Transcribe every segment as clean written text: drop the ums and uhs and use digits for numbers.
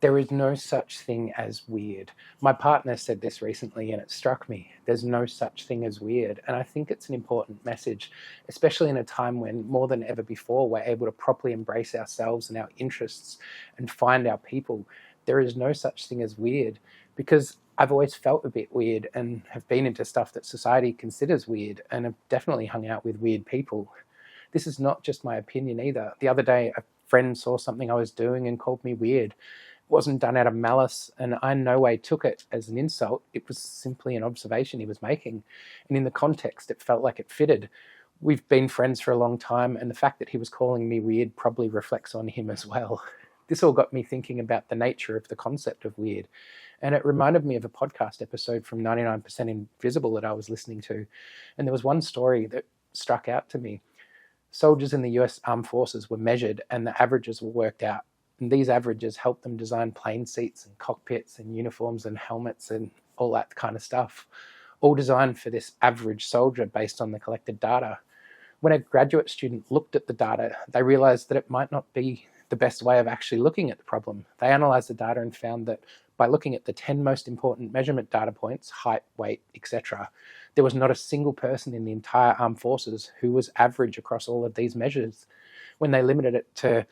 There is no such thing as weird. My partner said this recently and it struck me. There's no such thing as weird. And I think it's an important message, especially in a time when more than ever before, we're able to properly embrace ourselves and our interests and find our people. There is no such thing as weird, because I've always felt a bit weird and have been into stuff that society considers weird, and have definitely hung out with weird people. This is not just my opinion either. The other day, a friend saw something I was doing and called me weird. It wasn't done out of malice, and I in no way took it as an insult. It was simply an observation he was making, and in the context it felt like it fitted. We've been friends for a long time, and the fact that he was calling me weird probably reflects on him as well. This all got me thinking about the nature of the concept of weird, and it reminded me of a podcast episode from 99% Invisible that I was listening to, and there was one story that struck out to me. Soldiers in the US Armed Forces were measured and the averages were worked out. And these averages helped them design plane seats and cockpits and uniforms and helmets and all that kind of stuff, all designed for this average soldier based on the collected data. When a graduate student looked at the data, they realized that it might not be the best way of actually looking at the problem. They analyzed the data and found that by looking at the 10 most important measurement data points, height, weight, etc., there was not a single person in the entire armed forces who was average across all of these measures. When they limited it to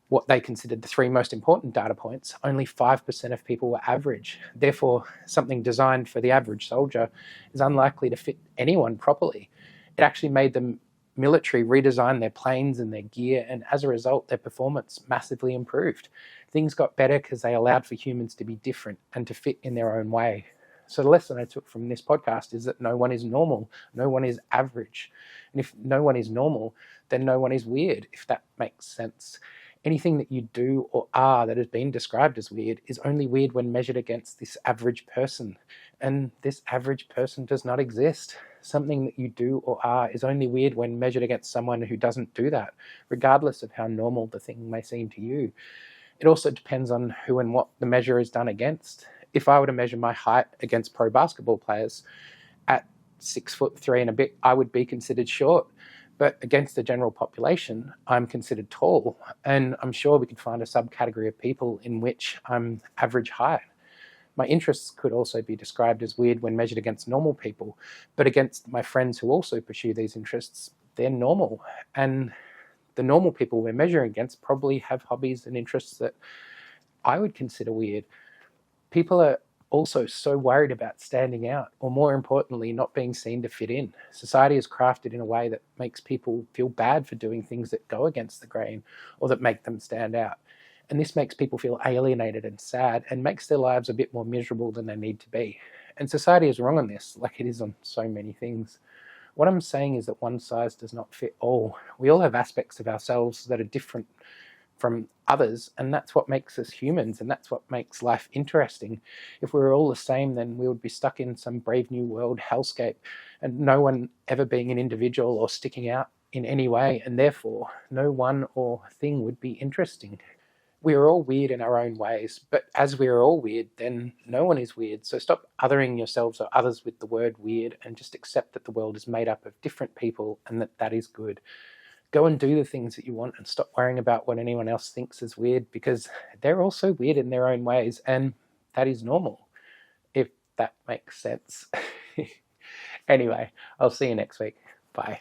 what they considered the 3 most important data points, only 5% of people were average. Therefore, something designed for the average soldier is unlikely to fit anyone properly. It actually made the military redesign their planes and their gear, and as a result, their performance massively improved. Things got better because they allowed for humans to be different and to fit in their own way. So the lesson I took from this podcast is that no one is normal, no one is average. And if no one is normal, then no one is weird, if that makes sense. Anything that you do or are that has been described as weird is only weird when measured against this average person. And this average person does not exist. Something that you do or are is only weird when measured against someone who doesn't do that, regardless of how normal the thing may seem to you. It also depends on who and what the measure is done against. If I were to measure my height against pro basketball players, at 6'3" and a bit, I would be considered short. But against the general population, I'm considered tall. And I'm sure we could find a subcategory of people in which I'm average height. My interests could also be described as weird when measured against normal people, but against my friends who also pursue these interests, they're normal. And the normal people we're measuring against probably have hobbies and interests that I would consider weird. People are also so worried about standing out, or more importantly, not being seen to fit in. Society is crafted in a way that makes people feel bad for doing things that go against the grain or that make them stand out. And this makes people feel alienated and sad and makes their lives a bit more miserable than they need to be. And society is wrong on this, like it is on so many things. What I'm saying is that one size does not fit all. We all have aspects of ourselves that are different from others, and that's what makes us humans, and that's what makes life interesting. If we were all the same, then we would be stuck in some Brave New World hellscape, and no one ever being an individual or sticking out in any way, and therefore no one or thing would be interesting. We are all weird in our own ways, but as we are all weird, then no one is weird. So stop othering yourselves or others with the word weird, and just accept that the world is made up of different people and that that is good. Go and do the things that you want and stop worrying about what anyone else thinks is weird, because they're also weird in their own ways, and that is normal, if that makes sense. Anyway, I'll see you next week. Bye.